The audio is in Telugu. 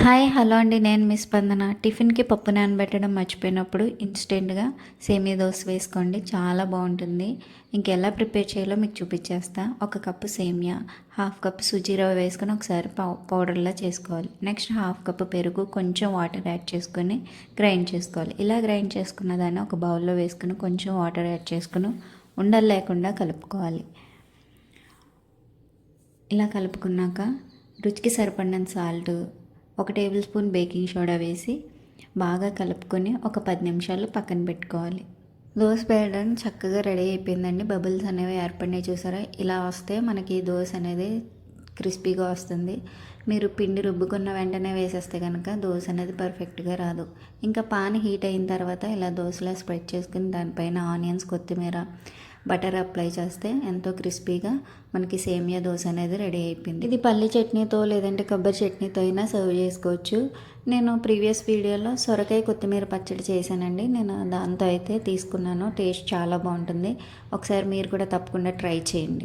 హాయ్ హలో అండి, నేను మీ స్పందన. టిఫిన్కి పప్పు నానబెట్టడం మర్చిపోయినప్పుడు ఇన్స్టెంట్గా సేమియా దోశ వేసుకోండి, చాలా బాగుంటుంది. ఇంకెలా ప్రిపేర్ చేయాలో మీకు చూపించేస్తా. 1 కప్పు సేమియా, 1/2 కప్పు సుజీ రవ్వ వేసుకొని ఒకసారి పౌడర్లా చేసుకోవాలి. నెక్స్ట్ 1/2 కప్పు పెరుగు, కొంచెం వాటర్ యాడ్ చేసుకొని గ్రైండ్ చేసుకోవాలి. ఇలా గ్రైండ్ చేసుకున్న దాన్ని ఒక బౌల్లో వేసుకుని కొంచెం వాటర్ యాడ్ చేసుకుని ఉండలు లేకుండా కలుపుకోవాలి. ఇలా కలుపుకున్నాక రుచికి సరిపడినంత salt, 1 table spoon baking soda వేసి బాగా కలుపుకొని ఒక 10 నిమిషాలు పక్కన పెట్టుకోవాలి. దోశ వేయడం చక్కగా రెడీ అయిపోయిందండి. బబుల్స్ అనేవి ఏర్పడినాయి, చూసారా? ఇలా వస్తే మనకి దోశ అనేది క్రిస్పీగా వస్తుంది. మీరు పిండి రుబ్బుకున్న వెంటనే వేసేస్తే కనుక దోశ అనేది పర్ఫెక్ట్గా రాదు. ఇంకా పాన్ హీట్ అయిన తర్వాత ఇలా దోశలా స్ప్రెడ్ చేసుకుని దానిపైన ఆనియన్స్, కొత్తిమీర, బటర్ అప్లై చేస్తే ఎంతో క్రిస్పీగా మనకి సేమియా దోశ అనేది రెడీ అయిపోయింది. ఇది పల్లి చట్నీతో లేదంటే కొబ్బరి చట్నీతో అయినా సర్వ్ చేసుకోవచ్చు. నేను ప్రీవియస్ వీడియోలో సొరకాయ కొత్తిమీర పచ్చడి చేశానండి. నేను దాంతో అయితే తీసుకున్నాను. టేస్ట్ చాలా బాగుంటుంది. ఒకసారి మీరు కూడా తప్పకుండా ట్రై చేయండి.